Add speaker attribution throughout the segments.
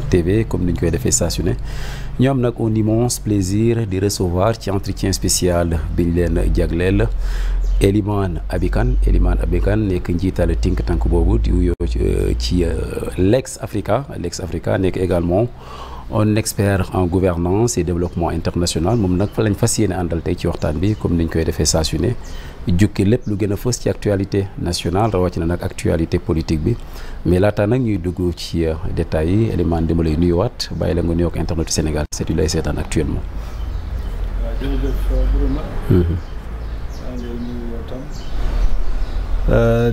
Speaker 1: TV comme ni ñu koy defee saa su ne ñu am nag un immense plaisir di recevoir ci entretien spécial bi ñu leen jagleel Elimane Aby Kane nekk njiital think tank boobu di wuyoo ci Lex Africa nekk également un expert en gouvernance et développement international moom nag fa lañ fas yéene àndal tey ci waxtaan bi comme niñ koy defee saa su ne jukki lépp lu gën a fës ci actualité nationale rawatina nag actualité politique bi mais laata nag ñuy dugg ci détails yi Elimane dama lay nuyuwaat bàyyi la nga nuyoo ak internet Sénégal c'est lay seetaan actuellement.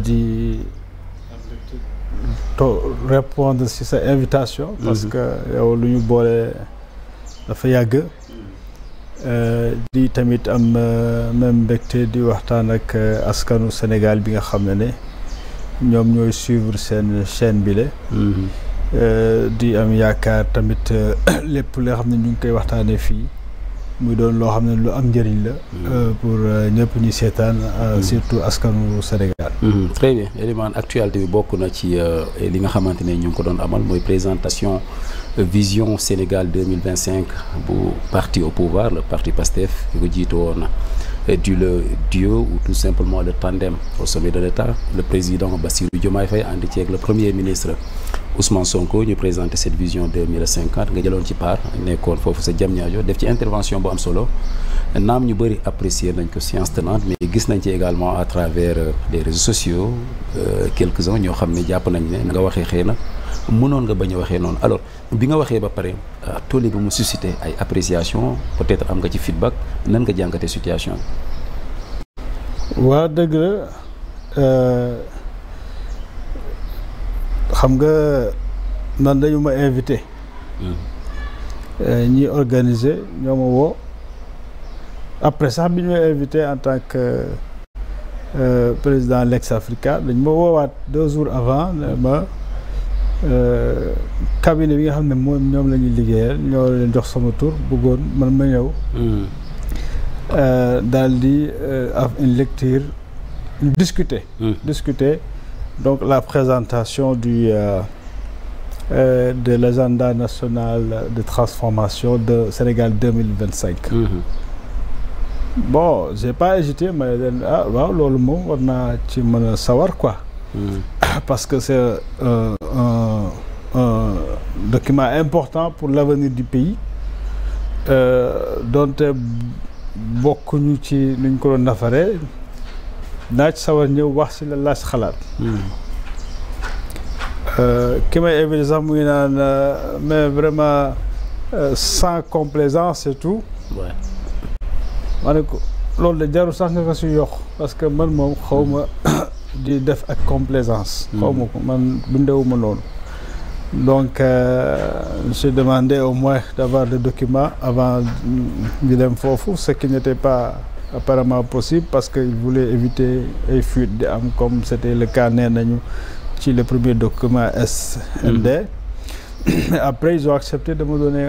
Speaker 2: Di répondre ci sa invitation parce que yow lu ñu boole dafa yàgg di tamit am même mbégte di waxtaan ak askanu Sénégal bi nga xam ne ñoom ñooy suivre seen chaîne bi la di am yaakaar tamit lépp loo xam ne ñu ngi koy waxtaanee fii muy doon loo xam ne lu am njëriñ la pour ñëpp ñi seetaan surtout askanu Sénégal.
Speaker 1: Très bien Elimane actualité bi bokk na ci li nga xamante ne ñu ngi ko doon amal mooy présentation vision Sénégal 2025 bu parti au pouvoir le parti PASTEF ki ko jiite woon le duo ou tout simplement le tandem au sommet de l'État le président Bassirou Diomaye Faye ànd ci ak le premier ministre Ousmane Sonko ñu présenté cette vision 2050 nga jëloon ci part nekkoon foofu sa Diamniadio def ci intervention bu am solo naam ñu bëri apprécier nañ ko science tenante mais gis nañ ci également à travers les réseaux sociaux quelques-uns ñoo xam ne jàpp nañ ne nga waxee xëy na mënoon nga bañ a waxee noonu alors bi nga waxee ba pare tool bi mu suscité ay appréciation peut-être am nga ci feedback nan nga jàngatee situation bi.
Speaker 2: waa dëgg la xam nga man dañu ma invité. ñi organiser ñoo ma woo après sax bi ñu ma invité en tant que président Lex Africa dañ ma woowaat 2 jours avant ma cabinet bi nga xam ne moom ñoom la ñuy liggéeyal ñoo leen jox sama tur bëggoon man ma ñëw daal di une lecture discuter donc la présentation de l'agenda national de transformation de Sénégal 2025. Bon j'ai pas hésité mais waaw loolu moom war naa ci mën a sawar quoi. Parce que c'est un document important pour l'avenir du pays donte bokkuñu ci nuñ ko doon nafaree naa ci sawar ñëw wax ci la laaj xalaat. ki may invité sax mu ngi naan mais vraiment sans complaisance et tout. ma ne ko loolu de jarul sax nga ko si yokk parce que man moom xaw ma di def ak complaisance. xaw ma ko man bindewuma noonu. donc j'ai demandé au moins d'avoir des documents avant ñu dem foofu ce qui n'était pas apparemment possible parce que il voulait éviter ay fuites di am comme c'était le cas nee nañu ci le premier document SND. Après ils ont accepté de me donner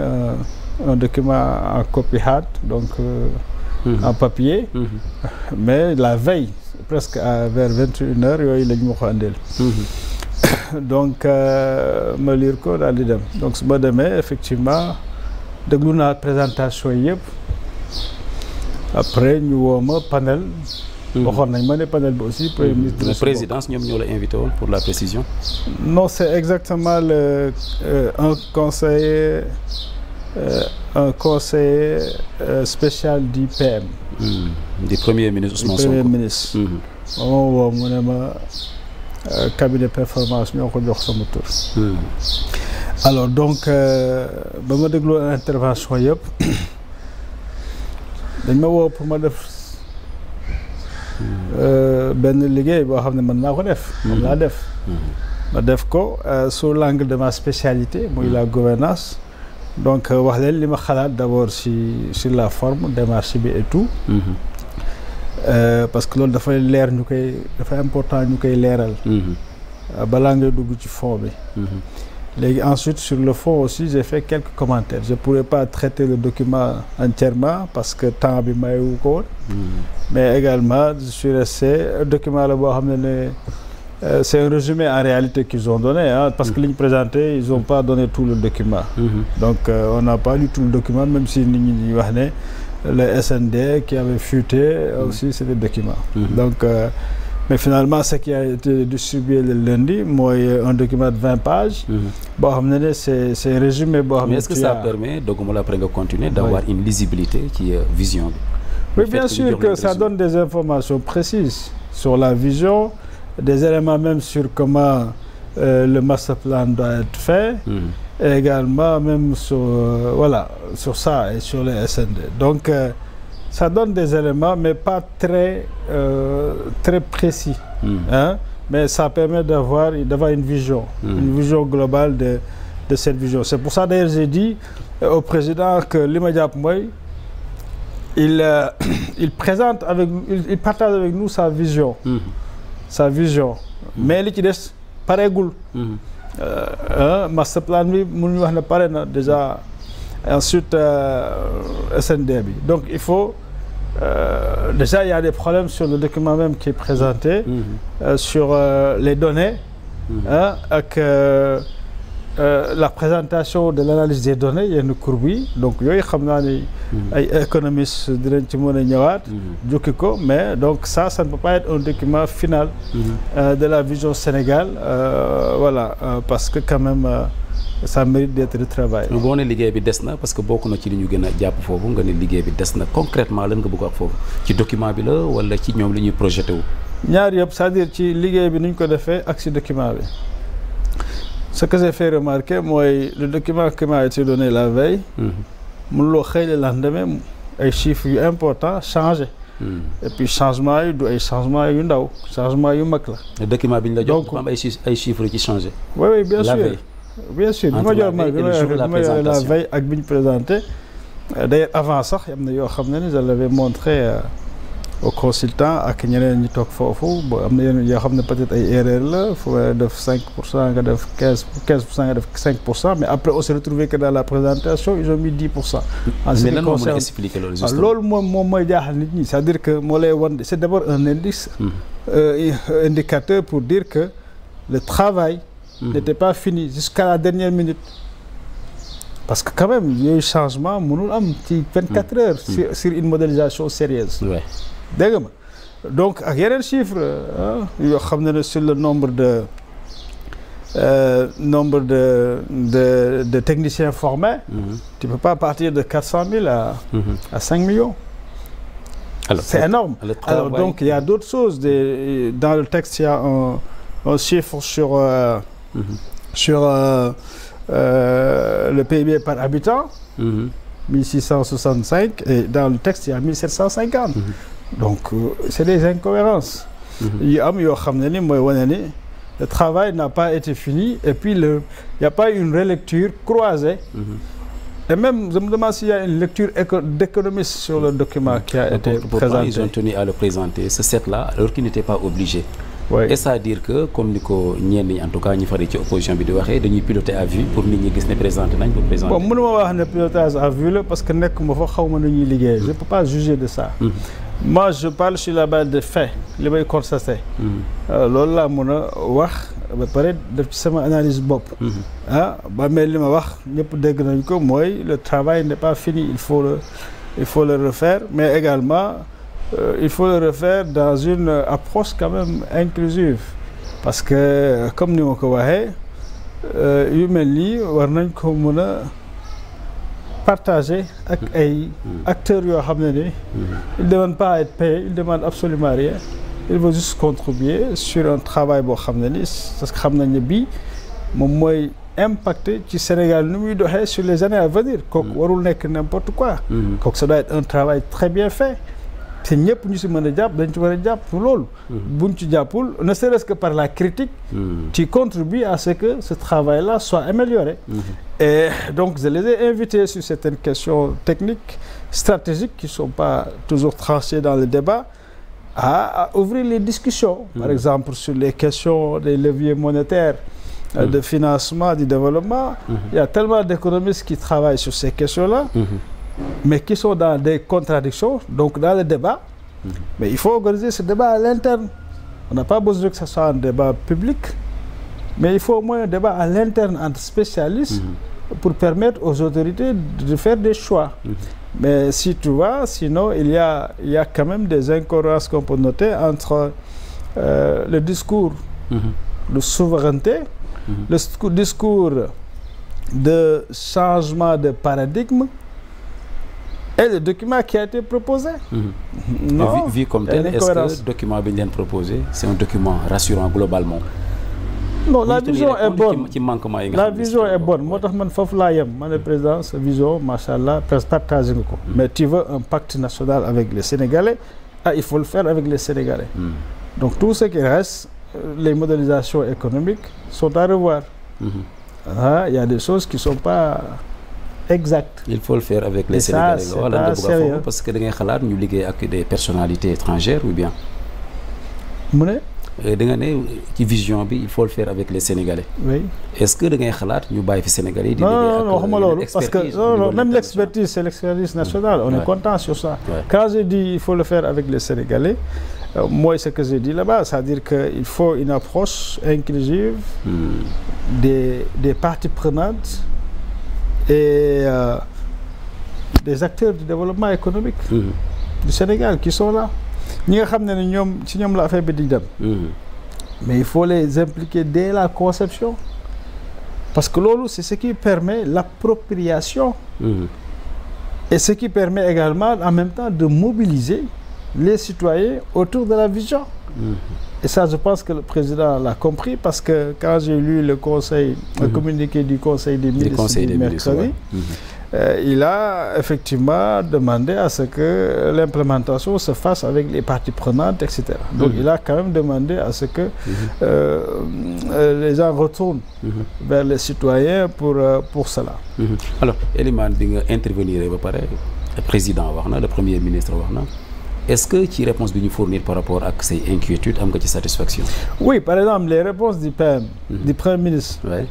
Speaker 2: un document en copie hard donc en papier. Mais la veille presque vers 21h yooyu lañ ma ko andil. Donc ma lire ko daal di dem donc su ma demee effectivement déglu naa présentation yëpp après ñu woo ma panel. waxoon nañ ma ne panel bi aussi premier ministre.
Speaker 1: la présidence ñoom ñoo la invité woon pour la précision.
Speaker 2: Non c'est exactement un conseiller spécial du PM.
Speaker 1: du premier ministre Ousmane Sonko.
Speaker 2: du premier ministre. moom woo mu ne ma cabinet performance ñoo ko jox sama tur. alors donc ba ma dégloo intervention yëpp dañ ma woo pour ma def benn liggéey boo xam ne mën naa ko def. moom laa def. ma def ko sous l'angle de ma spécialité muy la gouvernance donc wax leen li ma xalaat d'abord sur la forme démarche bi et tout. Parce que loolu dafay leer ñu koy dafay important ñu koy leeral. balaa ngay dugg ci fond bi. léegi ensuite sur le fond aussi j'ai fait quelques commentaires je pourrais pas traiter le document entièrement parce que temps bi mayewu ko woon. mais également je suis resté document la boo xam ne c'est un résumé en réalité qu'ils ont donné, hein, parce que ligne présentée, ils n'ont pas donné tout le document. Donc on n'a pas lu tout le document, même si le SND qui avait fuité aussi, c'est des documents. Donc, mais finalement, ce qui a été distribué le lundi, moi, un document de 20 pages, c'est résumé.
Speaker 1: Mais est-ce que ça permet, donc après de continuer, d'avoir une lisibilité qui est vision?
Speaker 2: Oui, bien sûr que ça donne des informations précises sur la vision, des éléments même sur comment le master plan doit être fait, et également même sur, voilà, sur ça et sur les SND. Donc, ça donne des éléments, mais pas très, très précis. Hein? Mais ça permet d'avoir une vision globale de cette vision. C'est pour ça d'ailleurs j'ai dit au président que l'immédiat moi, il présente il partage avec nous sa vision. Sa vision. Mais li ci des pareegul. Master plan bi mënuñu wax ne pare na déjà. Ensuite SND bi. Donc il faut déjà il y a des problèmes sur le document même qui est présenté, sur les données, avec la présentation de l'analyse des données, il y a une courbe. Donc yooyu xam naa ni ay économistes dinañ ci mën a ñëwaat jukki ko, mais donc ça ne peut pas être un document final de la vision Sénégal, voilà, parce que quand même ça mérite d'être retravaillé.
Speaker 1: boo ne liggéey bi des na parce que bokk na ci li ñu gën a jàpp foofu nga ne liggéey bi des na concrètement lan nga bëgg wax foofu ci document bi la wala ci ñoom li ñuy projeté wu.
Speaker 2: ñaar yëpp c'est-à-dire ci liggéey bi ni ñu ko defee ak ci document bi. Ce que j'ai fait remarquer, moi, le document qui m'a été donné la veille, le lendemain, les chiffres importants changé. Et puis changement, il y a changement,
Speaker 1: le document, il y a des chiffres qui changent.
Speaker 2: Oui, bien sûr.
Speaker 1: Veille.
Speaker 2: Bien sûr. La veille, avec bien présenté. D'ailleurs, avant ça, j'avais montré au consultant ak ñeneen ñi toog foofu am na yenn yoo xam ne peut-être ay erreur la faut def 5% nga def 15% nga def 5%, mais après on s'est retrouvé que dans la présentation ils ont mis 10%.
Speaker 1: mais lan moo mën a expliquer loolu justement
Speaker 2: loolu moom mooy jaaxal nit ñi, c'est-à-dire que moo lay wan c'est d'abord un indice indicateur pour dire que le travail n'était pas fini jusqu'à la dernière minute. Parce que quand même yooyu changement mënul am ci 24 heures sur une modélisation sérieuse. Dégg nga donc ak yeneen chiffre yoo xam ne sur le nombre de techniciens formés, tu peux pas partir de 400 000 à 5 millions. C'est énorme. Alors donc il y a d'autres choses. Dans le texte il y a un chiffre sur le PIB par habitant, 1665, et dans le texte il y a 1750. Donc c'est des incohérences. Le travail n'a pas été fini, et puis il n'y a pas une relecture croisée. Et même, je me demande s'il y a une lecture d'économiste sur le document qui a été présenté.
Speaker 1: Ils ont tenu à le présenter, ce set-là, alors qu'ils n'étaient pas obligés. Oui. Et ça veut dire que, comme nous en tout cas, nous faisons l'opposition, nous piloter à vue pour nous présenter.
Speaker 2: Bon, je ne peux pas piloter à vue parce que je ne peux pas juger de ça. Moi, je parle sur la base des faits, les faits constatés. Lola, je parle de ma analyse Bob. Le travail n'est pas fini, il faut le refaire, mais également il faut le refaire dans une approche quand même inclusive. Parce que, comme nous l'avons dit, nous devons partager avec les acteurs. Ils ne demandent pas à être payés, ils ne demandent absolument rien. Ils vont juste contribuer sur un travail parce que nous avons impacté le Sénégal sur les années à venir. N'importe quoi. Ça doit être un travail très bien fait. C'est ne serait-ce que par la critique qui contribue à ce que ce travail-là soit amélioré. Et donc je les ai invités sur certaines questions techniques, stratégiques qui ne sont pas toujours tranchées dans le débat, à ouvrir les discussions, par exemple sur les questions des leviers monétaires, de financement, du développement. Il y a tellement d'économistes qui travaillent sur ces questions-là. Mais qui sont dans des contradictions, donc dans le débat. Mais il faut organiser ce débat à l'interne. On n'a pas besoin que ce soit un débat public, mais il faut au moins un débat à l'interne entre spécialistes pour permettre aux autorités de faire des choix. Mais si tu vois, sinon il y a quand même des incongruences qu'on peut noter entre le discours de souveraineté, le discours de changement de paradigme et le document qui a été proposé.
Speaker 1: Non, vu comme tel, est-ce que le document qui vient proposé, c'est un document rassurant globalement?
Speaker 2: Non, la vision est bonne. La vision est bonne. Moi, le président, sa vision, machallah, partage. Mais tu veux un pacte national avec les Sénégalais, il faut le faire avec les Sénégalais. Donc tout ce qui reste, les modélisations économiques sont à revoir. Il y a des choses qui ne sont pas exactes.
Speaker 1: Il faut le faire avec les Sénégalais.
Speaker 2: Ça,
Speaker 1: parce que nous liguons avec des personnalités étrangères ou bien qui vision il faut le faire avec les Sénégalais.
Speaker 2: Oui.
Speaker 1: Est-ce que nous avons fait Sénégalais?
Speaker 2: Non, parce que même l'expertise, c'est l'expertise nationale. On est content sur ça. Quand je dis il faut le faire avec les Sénégalais, moi, ce que j'ai dit là-bas, c'est-à-dire qu'il faut une approche inclusive des parties prenantes et des acteurs du développement économique du Sénégal qui sont là. Mais il faut les impliquer dès la conception. Parce que c'est ce qui permet l'appropriation et ce qui permet également en même temps de mobiliser les citoyens autour de la vision. Et ça, je pense que le président l'a compris parce que quand j'ai lu le communiqué du Conseil des ministres du mercredi, il a effectivement demandé à ce que l'implémentation se fasse avec les parties prenantes, etc. Donc il a quand même demandé à ce que les gens retournent vers les citoyens pour cela.
Speaker 1: Alors, Eliman, intervenir, le président, le premier ministre, est-ce que tu réponses de nous fournir par rapport à ces inquiétudes, à cette satisfaction? Oui,
Speaker 2: par exemple, les réponses du PM, du Premier ministre.
Speaker 1: Ouais.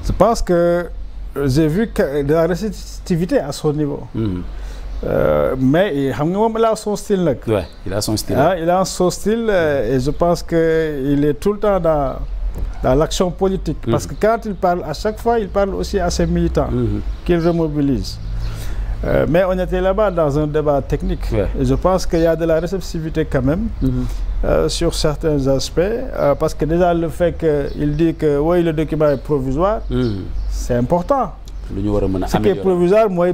Speaker 2: Je pense que j'ai vu de la réceptivité à son niveau. Mais il a son style.
Speaker 1: Oui, il a son style.
Speaker 2: Il a son style et je pense qu'il est tout le temps dans l'action politique. Parce que quand il parle, à chaque fois, il parle aussi à ses militants qu'il remobilise. Mais on était là-bas dans un débat technique. Et je pense qu'il y a de la réceptivité quand même sur certains aspects. Parce que déjà le fait qu'il dit que oui, le document est provisoire, c'est important. Ce qui est provisoire, moi,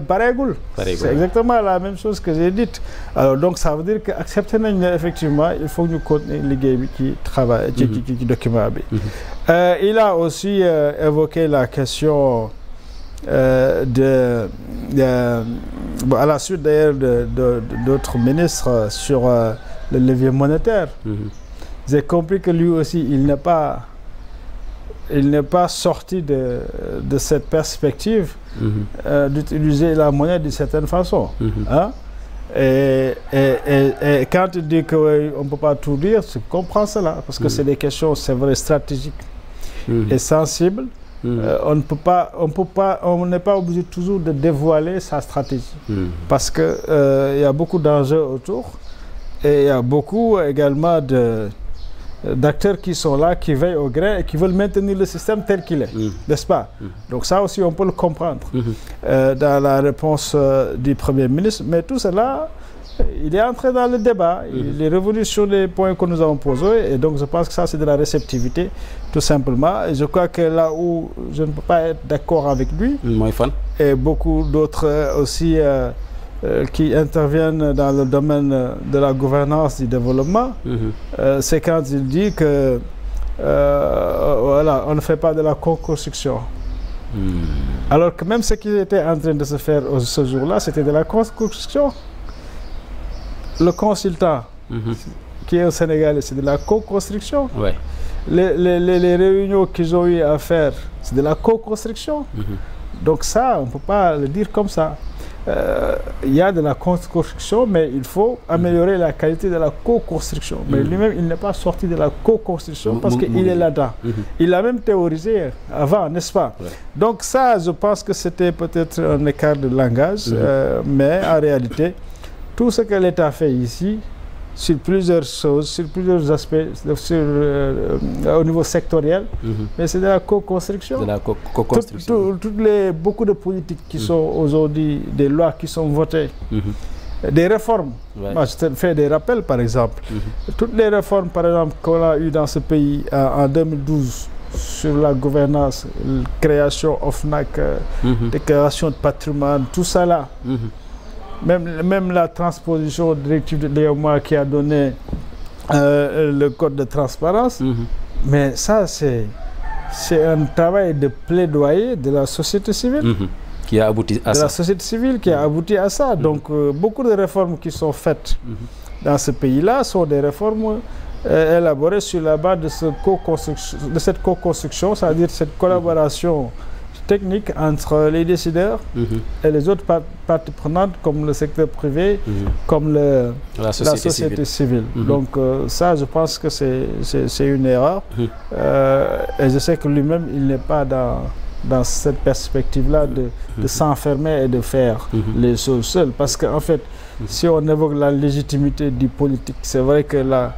Speaker 2: c'est exactement la même chose que j'ai dite. Alors donc ça veut dire qu'accepter effectivement, il faut que nous continuions les qui travaillent, qui document. Il a aussi évoqué la question à la suite d'ailleurs d'autres ministres sur le levier monétaire. J'ai compris que lui aussi, il n'est pas sorti de cette perspective d'utiliser la monnaie d'une certaine façon. Et quand il dit qu'on ne peut pas tout dire, je comprends cela, parce que c'est des questions, c'est vrai, stratégiques et sensibles. On n'est pas obligé toujours de dévoiler sa stratégie, parce que il y a beaucoup d'enjeux autour, et il y a beaucoup également d'acteurs qui sont là, qui veillent au grain et qui veulent maintenir le système tel qu'il est, n'est-ce pas? Donc ça aussi, on peut le comprendre dans la réponse du Premier ministre. Mais tout cela, il est entré dans le débat, il est revenu sur les points que nous avons posés, et donc je pense que ça, c'est de la réceptivité, tout simplement. Et je crois que là où je ne peux pas être d'accord avec lui, et beaucoup d'autres aussi qui interviennent dans le domaine de la gouvernance du développement, c'est quand il dit que voilà, on ne fait pas de la co-construction. Alors que même ce qui était en train de se faire ce jour-là, c'était de la co-construction. Le consultant, qui est au Sénégal, c'est de la co-construction.
Speaker 1: Ouais.
Speaker 2: Les réunions qu'ils ont eu à faire, c'est de la co-construction. Donc ça, on ne peut pas le dire comme ça. Il y a de la construction, mais il faut améliorer la qualité de la co-construction. Mais lui-même, il n'est pas sorti de la co-construction parce qu'il est là-dedans. Il a même théorisé avant, n'est-ce pas? Donc ça, je pense que c'était peut-être un écart de langage, mais en réalité, tout ce que l'État fait ici, sur plusieurs choses, sur plusieurs aspects, au niveau sectoriel, mais c'est de la co-construction.
Speaker 1: De la co-construction.
Speaker 2: Beaucoup de politiques qui sont aujourd'hui, des lois qui sont votées, des réformes.
Speaker 1: Ouais.
Speaker 2: Moi, je te fais des rappels, par exemple. Toutes les réformes, par exemple, qu'on a eues dans ce pays en 2012, sur la gouvernance, création OFNAC, déclaration de patrimoine, tout ça là. Même la transposition directive de l'EOMA qui a donné le code de transparence. Mais ça, c'est un travail de plaidoyer de la société civile.
Speaker 1: Qui a abouti à ça.
Speaker 2: La société civile qui a abouti à ça. Donc, beaucoup de réformes qui sont faites dans ce pays-là sont des réformes élaborées sur la base de cette co-construction, c'est-à-dire cette collaboration technique entre les décideurs et les autres parties prenantes comme le secteur privé, comme la société civile. Donc ça, je pense que c'est une erreur. Et je sais que lui-même, il n'est pas dans cette perspective-là de s'enfermer et de faire les choses seul. Parce qu'en fait, si on évoque la légitimité du politique, c'est vrai que la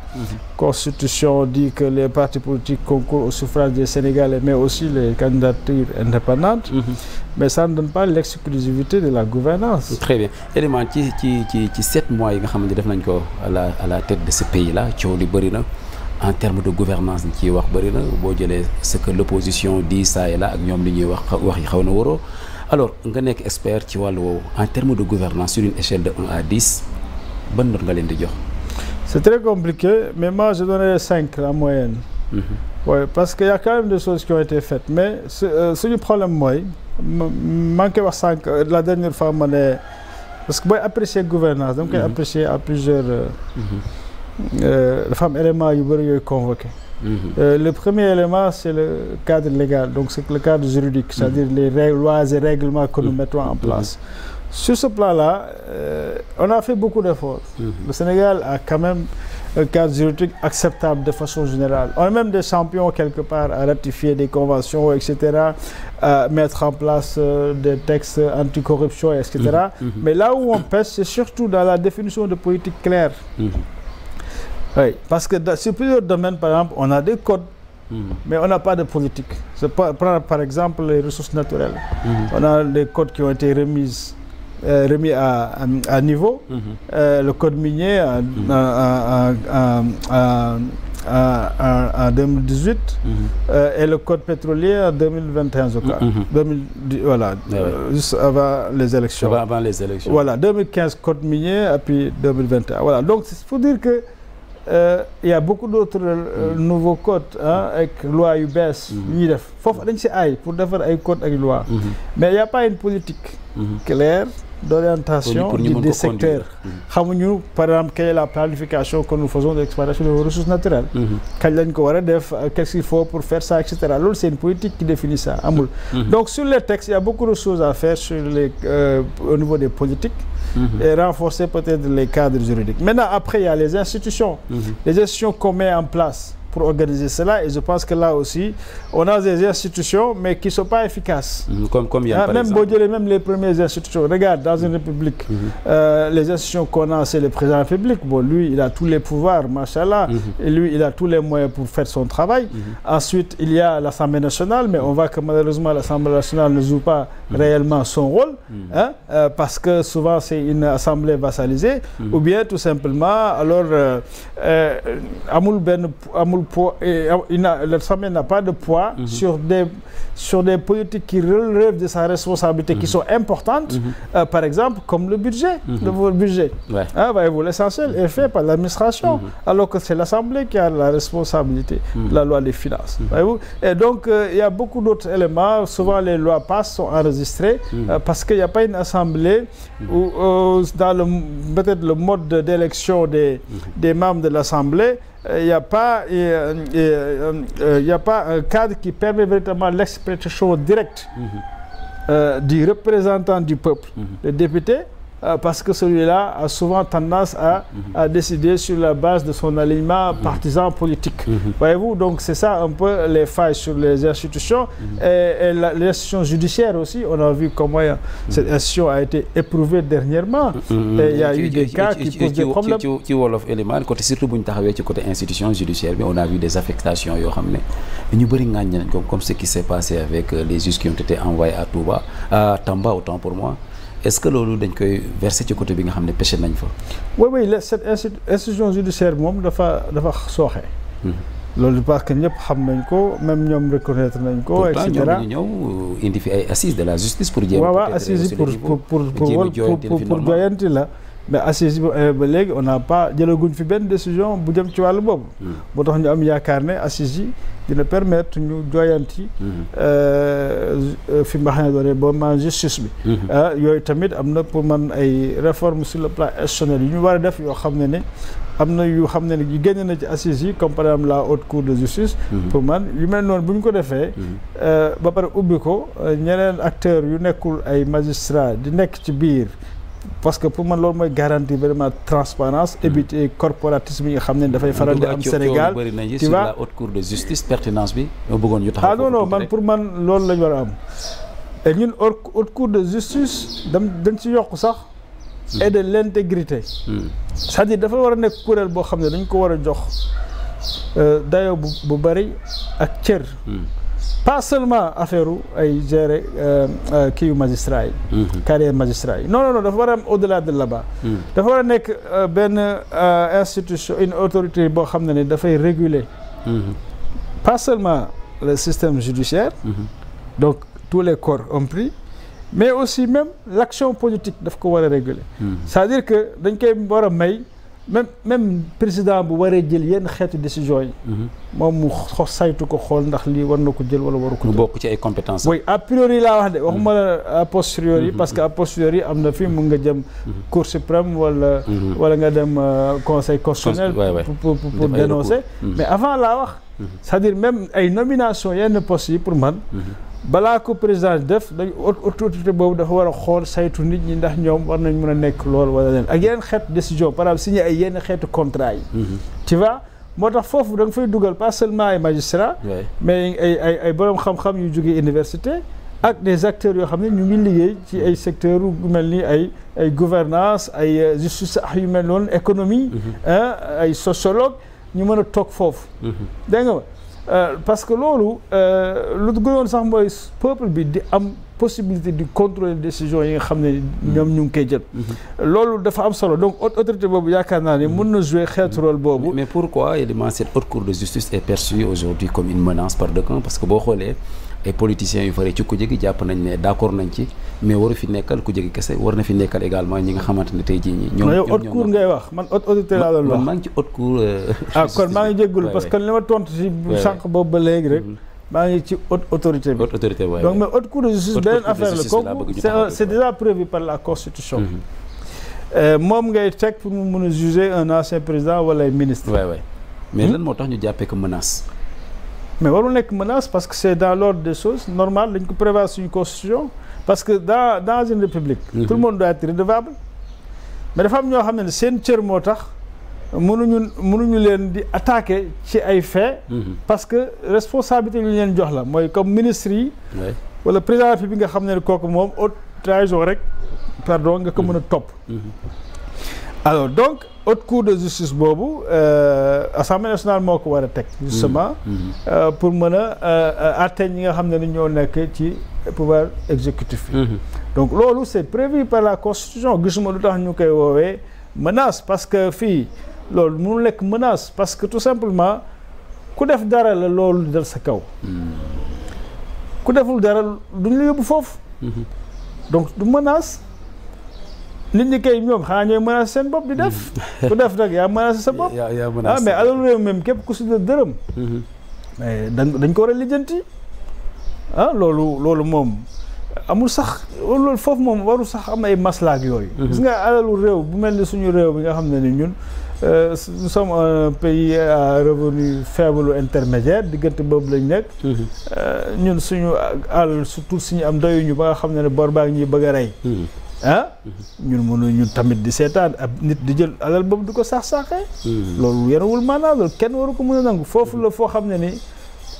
Speaker 2: Constitution dit que les partis politiques concourent au suffrage des Sénégalais, mais aussi les candidatures indépendantes, mais ça ne donne pas l'exclusivité de la gouvernance.
Speaker 1: Très bien. Élément, qui 7 mois à la tête de ce pays-là, en termes de gouvernance, ce que l'opposition dit ça et là, alors, vous êtes expert en termes de gouvernance sur une échelle de 1 à 10, bonne note nga leen di jox.
Speaker 2: C'est très compliqué, mais moi je donnerais 5 la moyenne. Ouais, parce qu'il y a quand même des choses qui ont été faites. Mais c'est le problème, moi, la dernière fois, parce que moi, apprécier la gouvernance, donc apprécier à plusieurs femmes éléments qui convoqués. Le premier élément, c'est le cadre légal, donc c'est le cadre juridique, c'est-à-dire les lois et règlements que nous mettons en place. Sur ce plan-là, on a fait beaucoup d'efforts. Le Sénégal a quand même un cadre juridique acceptable de façon générale. On a même des champions quelque part à ratifier des conventions, etc., à mettre en place des textes anticorruption, etc. Mais là où on pêche, c'est surtout dans la définition de politique claire. Oui, parce que sur plusieurs domaines, par exemple, on a des codes, mais on n'a pas de politique. Je prends par exemple les ressources naturelles. On a des codes qui ont été remis à niveau. Le code minier en 2018 et le code pétrolier en 2021, je crois. Voilà, juste avant les élections.
Speaker 1: Avant les élections.
Speaker 2: Voilà, 2015 code minier et puis 2021. Voilà, donc c'est pour dire que il y a beaucoup d'autres nouveaux codes avec loi UBS. Il faut faire pour faire un code avec loi. Mais il n'y a pas une politique claire d'orientation des secteurs. Par exemple, quelle est la planification que nous faisons de l'exploitation des ressources naturelles. Qu'est-ce qu'il faut pour faire ça, etc. C'est une politique qui définit ça. Donc sur les textes, il y a beaucoup de choses à faire au niveau des politiques. Et renforcer peut-être les cadres juridiques. Maintenant, après, il y a les institutions. Les institutions qu'on met en place pour organiser cela. Et je pense que là aussi, on a des institutions, mais qui ne sont pas efficaces.
Speaker 1: Comme il y a par exemple.
Speaker 2: Même les premières institutions. Regarde, dans une république, les institutions qu'on a, c'est le président de la République. Bon, lui, il a tous les pouvoirs, machallah. Et lui, il a tous les moyens pour faire son travail. Ensuite, il y a l'Assemblée nationale, mais on voit que malheureusement, l'Assemblée nationale ne joue pas réellement son rôle. Parce que souvent, c'est une assemblée vassalisée. Ou bien, tout simplement, alors, l'Assemblée n'a pas de poids sur des politiques qui relèvent de sa responsabilité, qui sont importantes, par exemple, comme le budget, le budget. Voyez-vous, l'essentiel est fait par l'administration, alors que c'est l'Assemblée qui a la responsabilité de la loi des finances. Voyez-vous. Et donc, il y a beaucoup d'autres éléments. Souvent, les lois passent, sont enregistrées, parce qu'il n'y a pas une Assemblée où, dans peut-être le mode d'élection des membres de l'Assemblée, il n'y a pas un cadre qui permet véritablement l'expression directe du représentant du peuple, le député, parce que celui-là a souvent tendance à décider sur la base de son alignement partisan politique. Voyez-vous, donc c'est ça un peu les failles sur les institutions et l'institution judiciaire aussi. On a vu comment cette institution a été éprouvée dernièrement. Et il y a eu des cas qui posent des problèmes.
Speaker 1: Ci wolof élément côté surtout bu ñu taxawee ci côté institution judiciaire bi on a vu des affectations yoo xam ne ñu bëri ŋàññ nañ comme ce qui s'est passé avec les juges qui ont été envoyés à Touba à Tamba autant pour moi. Est-ce que loolu dañ koy verser ci côté bi nga xam ne péché nañ fa.
Speaker 2: oui cette institution judiciaire moom dafa sooxe. loolu parce que ñëpp xam nañ ko même ñoom reconnaître nañ ko. et cetera
Speaker 1: pourtant ñoom ñëw indi fi ay assises de la justice pour. jéem
Speaker 2: waaw assises yi pour joyanti la. mais assises bi ba léegi on n'a pas jëlaguñ fi benn décision bu jëm ci wàllu boobu. moo tax ñu am yaakaar ne assises yi dina permettre ñu joyanti. fi nga xam ne doone boo man justice bi. yooyu tamit am na pour man ay réformes sur le plan institutionnel yu ñu war a def yoo xam ne am na yu xam ne yu génn na ci assises yi comme par exemple la haute cour de justice. pour man yu mel noonu bu ñu ko defee. ba pare ubbi ko ñeneen acteurs yu nekkul ay magistrats di nekk ci biir. parce que pour man loolu mooy garantie vraiment transparence éviter corporatisme yi nga xam ne dafay faral di am Sénégal tu vois
Speaker 1: la haute cour de justice pertinence bi ñoo bëggoon ñu taxaw
Speaker 2: non man pour man loolu la ñu war a am et ñun haute cour de justice dañ ci yokk sax et de l'intégrité c'est-à-dire dafa war a nekk kuréel boo xam ne dañ ko war a jox dayo bu bari ak cër pas seulement affaire ay gérer kii yu magistrat yi carrière magistrat yi non dafa war a am au-delà de là-bas dafa war a nekk benn institution une autorité boo xam ne dafay réguler pas seulement le système judiciaire donc tous les corps compris mais aussi même l'action politique daf ko war a réguler c'est-à-dire que dañ koy war a may même président bu waree jël yenn xeetu décision yi moom mu saytu ko xool ndax lii war na ko jël wala waru ko jël.
Speaker 1: mu bokk ci ay compétences.
Speaker 2: oui a priori laa wax de waxuma la a posteriori parce que a posteriori am na fi mun nga jëm Cour suprême wala nga dem conseil constitutionnel pour dénoncer mais avant laa wax c'est-à-dire même ay nomination yenn postes yi pour man balaa ko président def dañ autorité boobu dafa war a xool saytu nit ñi ndax ñoom war nañ mën a nekk loolu wala leen ak yeneen xeetu décision par exemple signé ay yenn xeetu contrat yi tu vois moo tax foofu da nga fay dugal pas seulement ay magistrats mais ay boroom xam-xam yu jógee université ak des acteurs yoo xam ne ñu ngi liggéey ci ay secteurs yu mel ni ay gouvernance ay justice ak yu mel noonu économie ay sociologue ñu mën a toog foofu dégg nga parce que loolu lu gënoon sax mooy peuple bi di am possibilité de contrôler décision yi nga xam ne ñoom ñu ngi koy jël loolu dafa am solo donc autorité boobu yaakaar naa ne mën na jouer xeetu rôle boobu.
Speaker 1: mais pourquoi cette haute cour de justice est perçue aujourd'hui comme une menace par d'aucuns parce que boo xoolee ay politiciens yu faree ci kujje gi jàpp nañ ne d'accord nañ ci mais waru fi nekkal kujje gi kese war na fi nekkal également ñi nga xamante ne tey jii ñi ñoom
Speaker 2: yow haute cour ngay wax man autorité laa doon wax
Speaker 1: maa ngi ci haute cour
Speaker 2: kon maa ngi jéggul parce que li ma tontu ci sànq boobu ba léegi rek maa ngi ci haute autorité bi donc mais haute cour de justice beneen affaire la kooku c'est déjà prévu par la constitution moom ngay teg pour mu mën a juger un ancien président wala ay ministre
Speaker 1: mais lan moo tax ñu jàppee que menace
Speaker 2: mais warul nekk menace parce que c'est dans l'ordre des choses normal dañ ko prévoir suñu constitution parce que dans une république tout le monde doit être redevable mais dafa am ñoo xam ne seen cër moo tax mënuñu leen di attaquer ci ay faits parce que responsabilité yu ñu leen jox la mooy comme ministre yi wala président de la République nga xam ne kooku moom haute trahison rek pardon nga ko mën a topp alors donc haute cour de justice boobu assemblée nationale moo ko war a teg justement pour mën a àtte ñi nga xam ne ni ñoo nekk ci pouvoir exécutif donc loolu c'est prévu par la constitution gisuma lu tax ñu koy woowee menace parce que fii loolu mënul nekk menace parce que tout simplement ku def dara la loolu dal sa kaw ku deful dara duñu la yóbbu foofu donc du menace nit ñi kay ñoom xanaa ñooy menacer seen bopp di def ku def nag yaa menacer sa bopp mais alalu réew même képp ku si la dërëm mais dañ ko war a lijjanti loolu moom amul sax loolu foofu moom warul sax am ay maslaak yooyu gis nga alalu réew bu mel ni suñu réew bi nga xam ne ni ñun nous sommes un pays à revenu faible intermédiaire diggante boobu lañ nekk ñun suñu alal surtout suñu am doyuñu ba nga xam ne bor baa ngi ñuy bëgg a rey ñun mënuñu tamit di seetaan ab nit di jël alal boobu di ko saax-saaxee loolu yenewul maanaam loolu kenn waru ko mën a nangu foofu la foo xam ne ni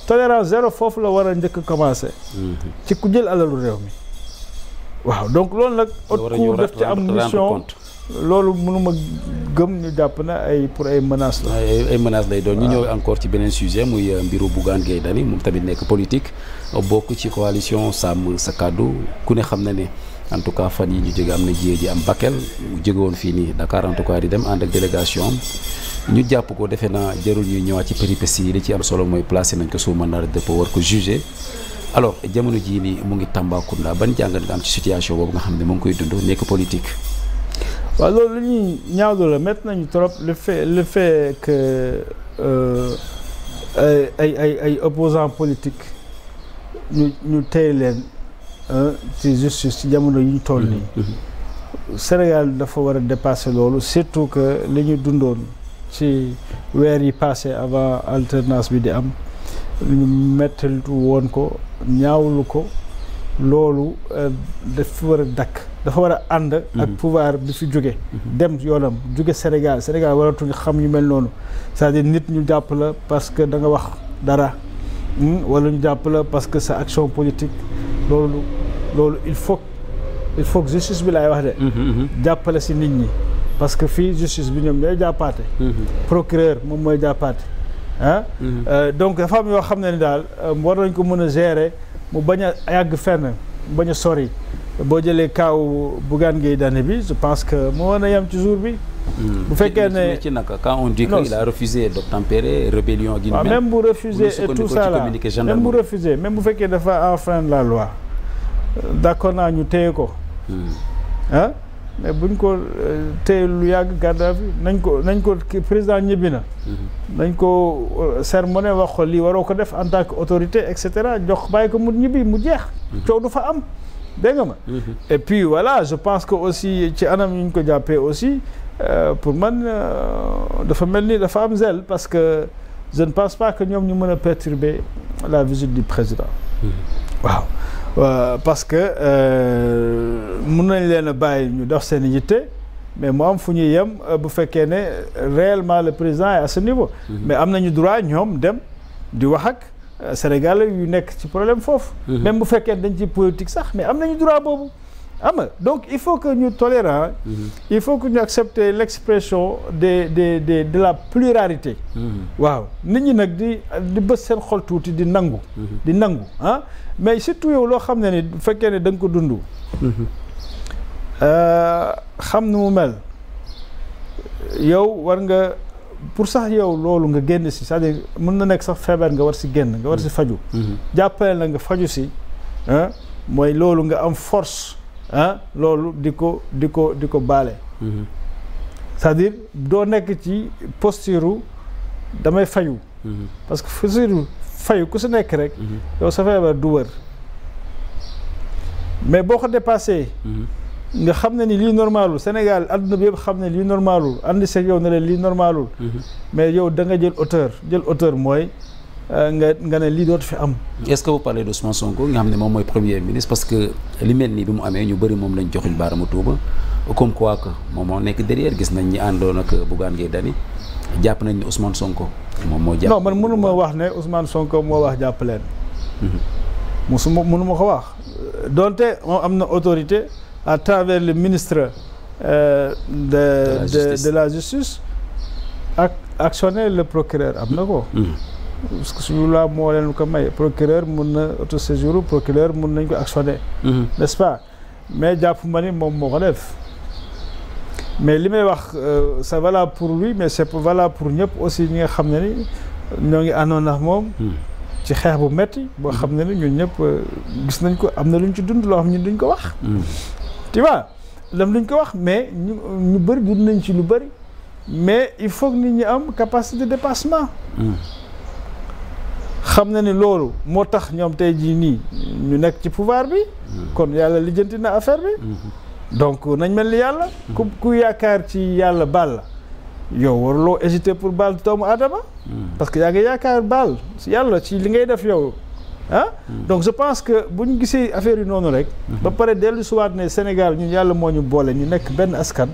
Speaker 2: tolérance zéro foofu la war a njëkk a commencé ci ku jël alalu réew mi waaw donc loolu nag haute cour def ci am mission loolu mënuma gëm ñu jàpp na ay pour ay menaces la
Speaker 1: ay menaces lay doon ñu ñëw encore ci beneen sujet muy mbiru Bougane Gueye Dany moom tamit nekk politique bokk ci coalition Sàmm Sa Kàddu ku ne xam na ne en tout cas fan yi ñu jóge am na jiyee ji am Bakel mu jóge woon fii nii Dakar en tout cas di dem ànd ak délégation am ñu jàpp ko defe naa jarul ñuy ñëwaat ci péripéties yi li ci am solo mooy placé nañ ko sous mandat de dépôt war ko jugé alors jamono jii nii mu ngi Tambacounda ban jàngat nga am ci situation boobu nga xam ne mu ngi koy dund nekk politique.
Speaker 2: waaw loolu lu ñuy ñaawlu la métti nañu trop le fait que ay opposants politiques ñu téye leen ci justice ci jamono yi ñu toll nii. Sénégal dafa war a dépasser loolu surtout que li ñu dundoon ci weer yi passé avant alternance bi di am ñu mettal woon ko ñaawlu ko loolu dafa war a dakk dafa war a ànd ak pouvoir bi fi jóge dem yoonam jóge Sénégal waratuñu xam yu mel noonu c'est-à-dire nit ñu jàpp la parce que da nga wax dara wala ñu jàpp la parce que sa action politique loolu il faut que justice bi laay wax de jàppale si nit ñi parce que fii justice bi ñoom ñooy jàppaate procureur moom mooy jàppaate donc dafa am yoo xam ne ni daal war nañ ko mën a gérer mu bañ a yàgg fenn bañ a sori boo jëlee kaaw Bougane Gueye Dany bi je pense que moo mën a yem ci jour bi bu fekkee ne
Speaker 1: ci naka quand on dit qu'il a refusé d'obtempérer rébellion gi
Speaker 2: même bu refusé et tout ça là même bu refusé même bu fekkee dafa enfreindre la loi d'accord naa ñu téye ko mais buñ ko téye lu yàgg garde à vue nañ ko président ñibbi na nañ ko sermoné wax ko lii waroo ko def en tant que autorité et cetera jox bàyyi ko mu ñibbi mu jeex coow du fa am dégg nga ma et puis voilà je pense que aussi ci anam ñu ko jàppee aussi pour man dafa mel ni dafa am zèle parce que je ne pense pas que ñoom ñu mën a perturber la visite du président waaw parce que mun nañ leen a bàyyi ñu dox seen yitte mais mu am fu ñuy yem bu fekkee ne réellement le président est à ce niveau mais am nañu droit ñoom dem di wax ak Sénégal yu nekk ci problème foofu même bu fekkee dañ ci politique sax mais am nañu droit boobu am nga donc il faut que ñu tolérant il faut que ñu accepter l'expression de la pluralité waaw nit ñi nag di bës seen xol tuuti di nangu mais surtout yow loo xam ne ni bu fekkee ne da nga ko dund xam nu mu mel yow war nga pour sax yow loolu nga génn si c'est-à-dire mën na nekk sax feebar nga war si génn nga war si faju jàppale la nga faju si mooy loolu nga am force loolu di ko baale c'est-à-dire doo nekk ci posture damay faju parce que posture fayu ku si nekk rek yow sa feebar du wër mais boo ko dépassé nga xam ne ni lii normalul Sénégal adduna bi yëpp xam ne lii normalul andi seeg yow ne leen lii normalul mais yow da nga jël hauteur mooy nga ne lii dootu fi am.
Speaker 1: est-ce que vous parlez d'Ousmane Sonko nga xam ne moom mooy premier ministre parce que li mel nii bi mu amee ñu bëri moom lañ joxuñ baaramu tuuba comme quoi que moom moo nekk derrière gis nañ ñi àndoon ak Bougane Gueye Dany jàpp nañ ne Ousmane Sonko moom moo jàpp.
Speaker 2: non man mënuma wax ne Ousmane Sonko moo wax jàpp leen. mënuma ko wax donte moom am na autorité à travers le ministre de la justice ak actionner le procureur am na ko. parce que suñu laa moo leen ko may procureur mun na autosaisir procureur mun nañ ko actionner n'est-ce pas mais jàpp ma ni moom moo ko def mais li may wax c'est valable pour lui mais c'est valable pour ñëpp aussi ñi nga xam ne ni ñoo ngi àndoon ak moom ci xeex bu metti boo xam ne ni ñun ñëpp gis nañ ko am na lu ñu ci dund loo xam ñun duñ ko wax tu vois lam duñ ko wax mais ñu bëri dund nañ ci lu bëri mais il faut que nit ñi am capacité de dépassement xam na ni loolu moo tax ñoom tey jii nii ñu nekk ci pouvoir bi kon yàlla lijjanti na affaire bi donc nañ mel ni yàlla ku yaakaar ci yàlla baal la yow waruloo hésiter pour baal doomu aadama parce que yaa ngi yaakaar baal yàlla ci li ngay def yow ah donc je pense que bu ñu gisee affaire yi noonu rek ba pare dellu suwaat ne Sénégal ñun yàlla moo ñu boole ñu nekk benn askan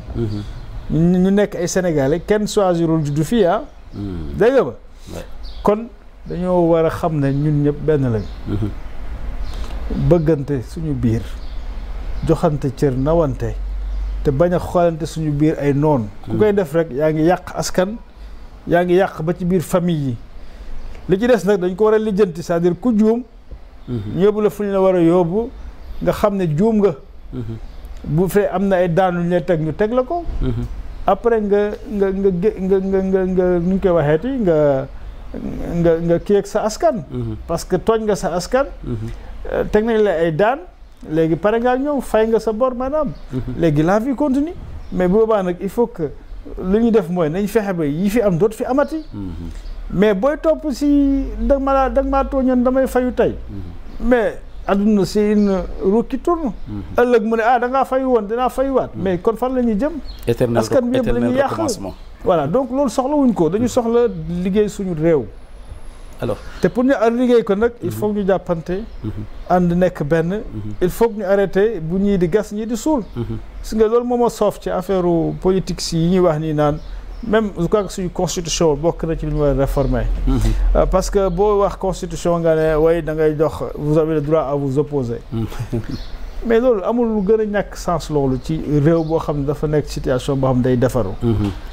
Speaker 2: ñu nekk ay Sénégalais kenn choisirul du fii ah dégg nga ba kon dañoo war a xam ne ñun ñëpp benn lañ bëggante suñu biir joxante cër nawante te bañ a xoolante suñu biir ay noon ku koy def rek yaa ngi yàq askan yaa ngi yàq ba ci biir famille yi li ci des nag dañ ko war a lijjanti c'est-à-dire ku juum ñu yóbbu la fu ñu la war a yóbbu nga xam ne juum nga bu fee am na ay daanu ñu teg ñu teg la ko après nga nu ñu koy waxeeti nga kii ak sa askan parce que tooñ nga sa askan teg nañ la ay daan léegi pare ngaa ñëw fay nga sa bor maanaam léegi la vie continue mais bu boobaa nag il faut que li ñu def mooy nañ fexe ba yi fi am doot fi amati mais booy topp si da nga maa tooñoon damay fayu tey mais adduna c'est une roue qui tourne ëllëg mu ne da ngaa fayu woon dinaa fayuwaat mais kon fan la ñuy jëm askan bi yëpp la ñuy yàqal voilà donc loolu soxlawuñ ko dañu soxla liggéey suñu réew
Speaker 1: alors
Speaker 2: te pour ñu liggéey ko nag il faut ñu jàppante ànd nekk benn il faut que ñu arrêté bu ñii di gas ñii di suul parce que loolu moom a soof ci affaire politique si yi ñuy wax nii naan même je crois que suñu constitution bokk na ci li ñu war a réformer parce que boo wax constitution nga ne way da ngay jox vous avez le droit à vous opposer mais loolu amul lu gën a ñàkk sens loolu ci réew boo xam ne dafa nekk situation boo xam ne day defaru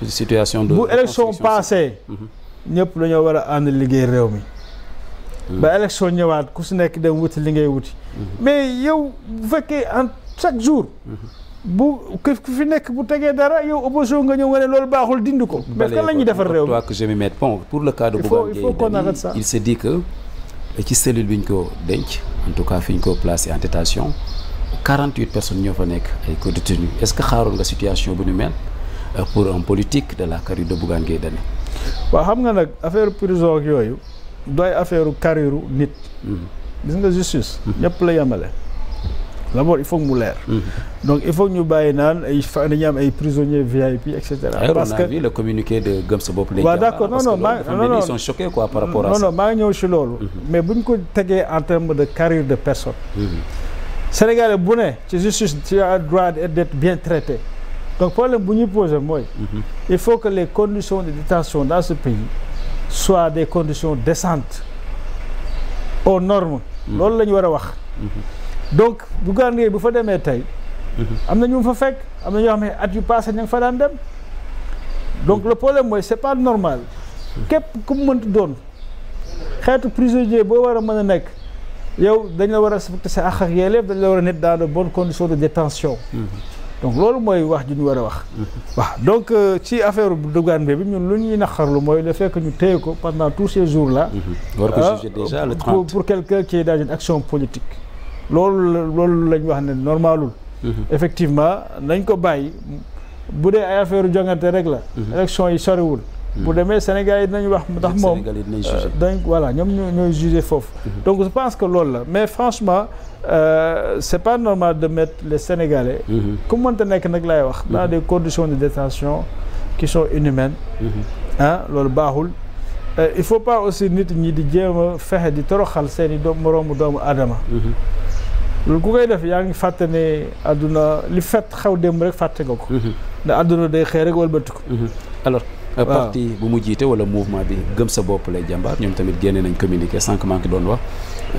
Speaker 1: situation de
Speaker 2: bu élection passée ñëpp dañoo war a ànd liggéey réew mi ba élection ñëwaat ku si nekk dem wuti li ngay wuti mais yow bu fekkee en chaque jour bu ku fi nekk bu tegee dara yow opposition nga ñëw nga ne loolu baaxul dindi ko mais kan la ñuy defar réew mi
Speaker 1: que je me mette bon pour le cas de Bougane Gueye il se dit que ci cellule bi ñu ko denc en tout cas fi ñu ko placé en détention 48 personnes ñoo fa nekk ay co-détenus est-ce que xaaroon nga situation bu ñu mel pour un politique de la carrière de Bougane Gueye Dany
Speaker 2: waaw xam nga nag affaire prison ak yooyu doy affaire carrière nit gis nga justice ñëpp la yemale d'abord il faut mu leer donc il faut ñu bàyyi naan ay dañuy am ay prisonniers VIP et cetera
Speaker 1: parce que le communiqué de Gëm Sa Bopp
Speaker 2: waaw d'accord non
Speaker 1: ils sont choqués quoi par rapport à ça
Speaker 2: non maa ngi ñëw ci loolu mais buñ ko tegee en termes de carrière de personne Sénégalais bu ne ci justice tu as droit d'être bien traité donc problème bu ñuy posé mooy il faut que les conditions de détention dans ce pays soient des conditions décentes aux normes loolu la ñu war a wax donc Bougane Gueye bu fa demee tey am na ñu fa fekk am na ñoo xam ne at yu passé ña nga fa daan dem donc le problème mooy c'est pas normal képp ku mu mënti doon xeetu prisonnier boo war a mën a nekk yow dañ la war a respecter sa àq ak yelleef dañ la war a nekk dans de bonnes conditions de détention donc loolu mooy wax ji ñu war a wax waaw donc ci affaire Bougane Gueye bi ñun lu ñuy naqarlu mooy le fait que ñu téye ko pendant tous ces jours là
Speaker 1: war ko juger déjà le 30
Speaker 2: pour quelqu'un qui est dans une action politique loolu lañ wax ne normalul effectivement nañ ko bàyyi bu dee ay affaire jongante rek la élection yi soriwul bu demee Sénégal yi dinañ wax ndax moom dañ voilà ñoom ñooy juger foofu donc je pense que loolu la mais franchement c'est pas normal de mettre les Sénégalais ku mënta nekk nag laay wax dans des conditions de détention qui sont inhumaines loolu baaxul il faut pas aussi nit ñi di jéem a fexe di toroxal seen i moroomu doomu aadama loolu ku koy def yaa ngi fàtte ne àdduna li xew démb rek fàtte nga ko ndax àdduna day xëy rek wëlbati ko
Speaker 1: alors parti bu mu jiite wala mouvement bi Gëm Sa Bopp lay jàmbaar ñoom tamit génne nañ communiqué sànq maa ngi doon wax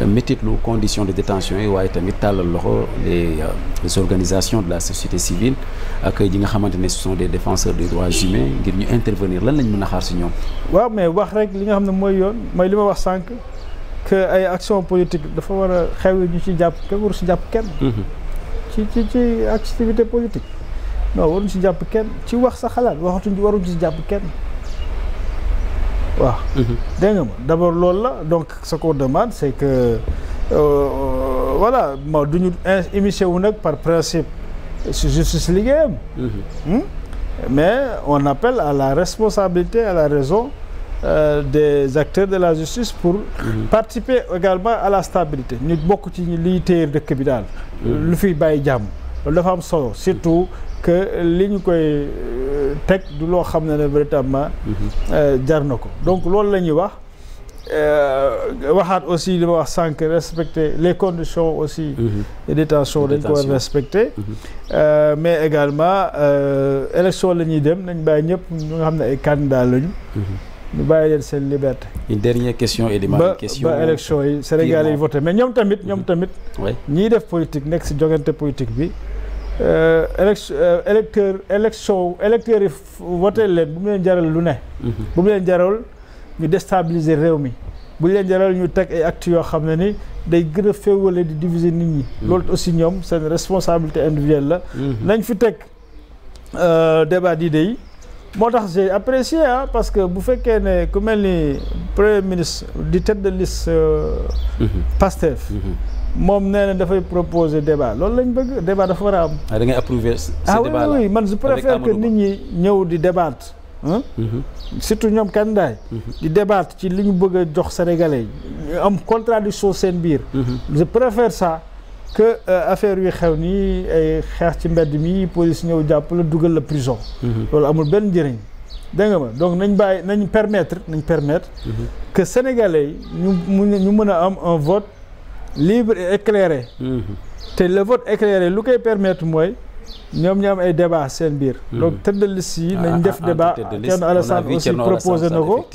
Speaker 1: métitlu conditions de détention yi waaye tamit tàllal loxo les organisations de la société civile ak yi nga xamante ne ce sont des défenseurs des droits humains ngir ñu intervenir lan lañ mën a xaar si ñoom waaw
Speaker 2: mais wax rek li nga xam ne mooy yoon mooy li ma wax sànq que ay action politique dafa war a xew ñu ci jàpp kenn waru si jàpp kenn ci activité politique non waruñ si jàpp kenn ci wax sa xalaat waruñ si jàpp kenn waaw dégg nga ma d'abord loolu la donc ce qu'on demande c'est que voilà moo duñu émission wu nag par principe si justice liggéeyam mais on appelle à la responsabilité à la raison des acteurs de la justice pour participer également à la stabilité ñu bokk ci liy téye dëkk bi daal lu fiy bàyyi jàmm loolu dafa am solo surtout que li ñu koy teg du loo xam ne véritablement jar na ko donc loolu la ñuy wax waxaat aussi li ma wax sànq respecter les conditions aussi de détention dañ ko war respecter mais également élection la ñuy dem nañ bàyyi ñëpp ñu nga xam ne ay candidats lañu ñu bàyyi leen seen liberté.
Speaker 1: Une dernière question et
Speaker 2: ba élection yi Sénégalais yi voté mais ñoom tamit ñiy def politique nekk si jogante politique bi électeurs yi voté leen bu mu leen jaral lu ne bu mu leen jaral ñu déstabiliser réew mi bu leen jaral ñu teg ay actes yoo xam ne ni day gën a féewale di diviser nit ñi loolu aussi ñoom seen responsabilité individuelle la nañ fi teg débat d'idées yi moo tax j'ai apprécié parce que bu fekkee ne ku mel ni premier ministre di tête de liste Pastef moom nee na dafay proposer débat loolu lañ bëgg débat dafa war a am
Speaker 1: da ngay approuver ce débat là
Speaker 2: oui man je préfère que nit ñi ñëw di débattre surtout ñoom candidat di débattre ci li ñu bëgg a jox sénégalais yi am contradiction seen biir je préfère ça que affaire yu xew nii ay xeex ci mbedd mi police ñëw jàpp la dugal la prison loolu amul benn njëriñ dégg nga ma donc nañ permettre que sénégalais yi ñu mën a am un vote libre et éclairé te le vote éclairé lu koy permettre mooy ñoom ñoo am ay débat seen biir donc tête de liste yi nañ def débat Thierno Alassane aussi proposé na ko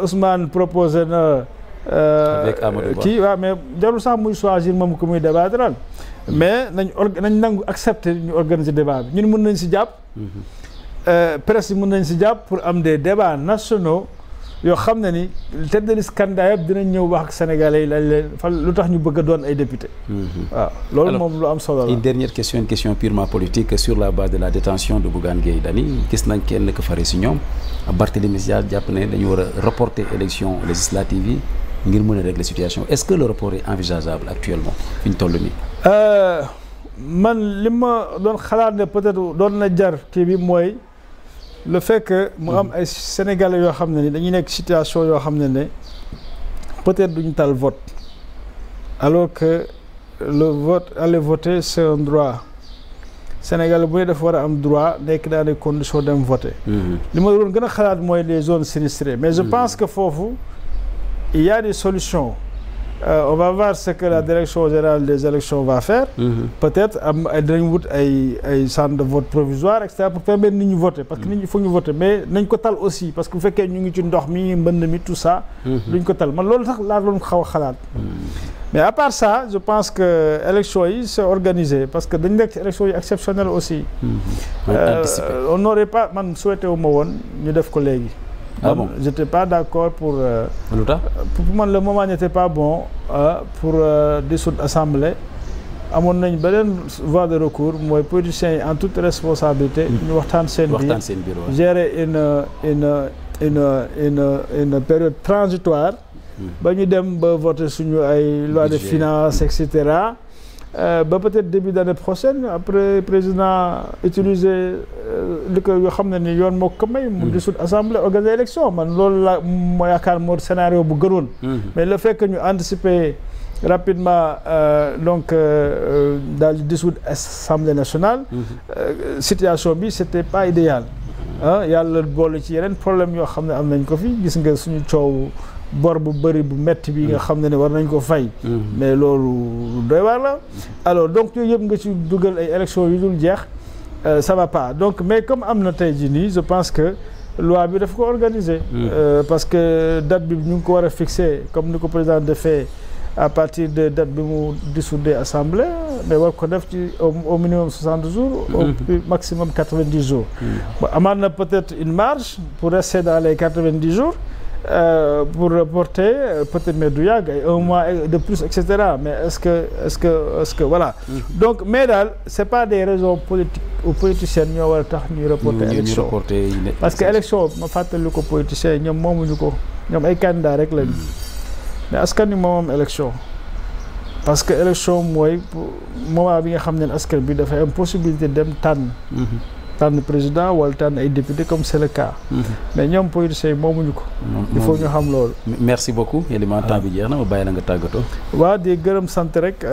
Speaker 2: Ousmane proposé na kii waaw mais jarul sax muy choisir moom ko muy débattre mais nañ nangu accepter ñu organiser débat bi ñun mën nañ si jàpp presse yi mën nañ si jàpp pour am des débats nationaux yoo xam ne ni tête de liste candidat yëpp dinañ ñëw wax ak sénégalais yi lañ leen fan lu tax ñu bëgg a doon ay député waaw loolu moom lu am solo la.
Speaker 1: Une dernière question, une question purement politique sur la base de la détention de Bougane Gueye Dany gis nañ kenn ko fare si ñoom Barthélémy Dias jàpp ne dañu war a reporter élection législative yi ngir mën a régler situation est-ce que le report est envisageable actuellement fi ñu toll nii.
Speaker 2: man li ma doon xalaat ne peut-être doon na jar kii bi mooy le fait que mu am ay sénégalais yoo xam ne ni dañuy nekk situation yoo xam ne peut-être duñu tal vote alors que le vote aller voter c'est un droit sénégalais bu ne dafa war a am droit nekk dans des conditions dem voter li ma doon gën a xalaat mooy les zones sinistrées mais je pense que foofu il y a des solutions on va voir ce que la direction générale des élections va faire peut-être dinañ wut ay centre de vote provisoire et cetera pour permettre nit ñi voter parce que nit ñi foog ñu voter mais nañ ko tal aussi parce que bu fekkee ñu ngi ci ndox mi mbënd mi tout ça duñ ko tal man loolu sax laa doon xaw a xalaat mais à part ça je pense que élection yi c'est organisé parce que dañ nekk ci élection yi exceptionnelle aussi on n'aurait pas man souhaité wu ma woon ñu def ko léegi bon j'étais pas d'accord pour man le moment n'était pas bon pour dissoudre assemblée amoon nañ beneen voie de recours mooy politiciens yi en toute responsabilité ñu waxtaan seen biir gérer une période transitoire ba ñu dem ba voter suñu ay loi de finances et cetera ba peut-être début d'année prochaine après président utiliser li ko yoo xam ne ni yoon moo ko may mu dissoudre assemblée organiser élection man loolu la moo yaakaar moo scénario bu gënoon mais le fait que ñu anticiper rapidement donc daal di dissoudre assemblée nationale situation bi c'était pas idéal yàlla boole ci yeneen problème yoo xam ne am nañ ko fi gis nga suñu coow bor bu bëri bu metti bi nga xam ne war nañ ko fay mais loolu doy waar la alors donc yooyu yëpp nga ci dugal ay élections yu dul jeex ça va pas donc mais comme am na tey jii nii je pense que loi bi daf ko organiser parce que date bi ñu ngi ko war a fixer comme ni ko président defee à partir de date bi mu dissoudre assemblée mais war ko def ci au minimum 60 jours au maximum 90 jours amaat na peut-être une marge pour rester dans les 90 jours pour reporter peut-être mais du yàgg ay un mois de plus et cetera mais est-ce que voilà donc mais daal c'est pas des raisons politiques ou politiciennes ñoo war a tax ñuy reporter élection parce que élection ma fàttali ko politiciens yi ñoom moomuñu ko ñoom ay candidats rek lañu mais askan wi moom élection parce que élection mooy moment bi nga xam ne askan bi dafay am possibilité dem tànn président wala tànn ay député comme c'est le cas mais ñoom politiciens yi moomuñu ko il faut ñu xam loolu
Speaker 1: merci beaucoup Elimane temps bi jeex na ma bàyyi la nga tàggatoo
Speaker 2: waaw di gërëm sant rek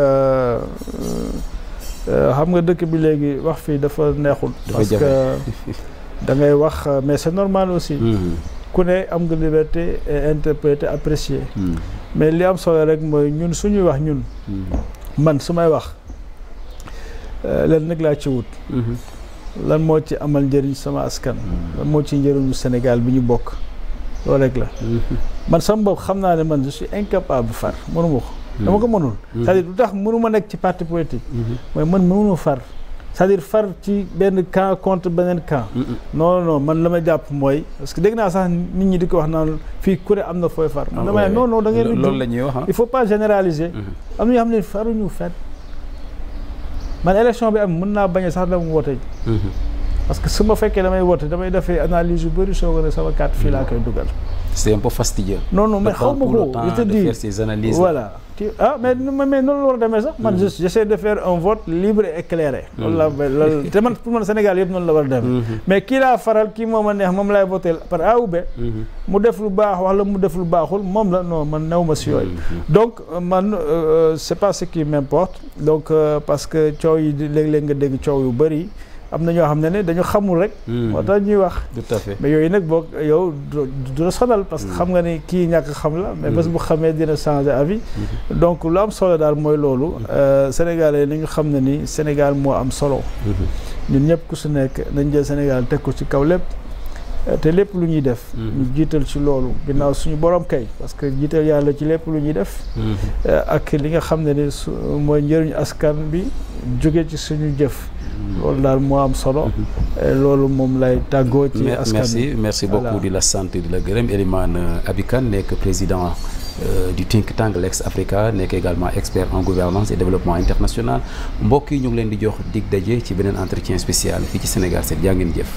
Speaker 2: xam nga dëkk bi léegi wax fii dafa neexul parce que da ngay wax mais c'est normal aussi ku ne am nga liberté et interpréter apprécier mais li am solo rek mooy ñun suñuy wax ñun man su may wax leen nag laa ci wut lan moo ci amal njëriñ sama askan lan moo ci njëriñu Sénégal bi ñu bokk loolu rek la man sama bopp xam naa ne man je suis incapable far mënuma ko dama ko mënul c'est-à-dire lu tax mënuma nekk ci parti politique mooy man mënuma far c'est-à-dire far ci benn camp contre beneen camp non non man la ma jàpp mooy parce que dégg naa sax nit ñi di ko wax naan fii ku ne am na fooy far man damay non non da ngeen
Speaker 1: loolu la ñuy wax
Speaker 2: il faut pas généraliser am na ñoo xam ne faruñu fenn man élection bi am mën naa bañ a sax dama woote parce que su ma fekkee damay woote damay defee analyse yu bëri soo ko ne sama carte fii laa koy dugal
Speaker 1: c'est un peu fastidieux.
Speaker 2: Non non mais xaw ma ko je te dis
Speaker 1: faire ces analyses
Speaker 2: voilà mais noonu la war a demee sax man j'essaie de faire un vote libre et éclairé loolu la loolu te man pour man Sénégal yëpp noonu la war a demee mais kii laa faral kii moom a neex moom laay voté par A ou B mu def lu baax wala mu def lu baaxul moom la non man new ma si yooyu donc man c'est pas ce qui m'importe donc parce que coow yi léeg-léeg nga dégg coow yu bëri am na ñoo xam ne dañu xamul rek moo tax ñuy wax
Speaker 1: tout à fait
Speaker 2: mais yooyu nag boo yow du la sonal parce que xam nga ni kii ñàkk xam la mais bés bu xamee dina changer avis donc lu am solo daal mooy loolu Sénégalais nañu xam ne ni Sénégal moo am solo ñun ñëpp ku su nekk nañ jël Sénégal teg ko ci kaw lépp te lépp lu ñuy def ñu jiital ci loolu ginnaaw suñu borom kay parce que jiital yàlla ci lépp lu ñuy def ak li nga xam ne ni mooy njëriñu askan bi jóge ci suñu jëf loolu daal moo am solo loolu moom lay tàggoo ci askan bi
Speaker 1: merci beaucoup di la sant di la gërëm Elimane Abi Kane nekk président du think tank Lex Africa nekk également expert en gouvernance et développement international mbokk yi ñu ngi leen di jox dig daje ci beneen entretien spécial fii ci Sénégal 7 jaa ngeen jëf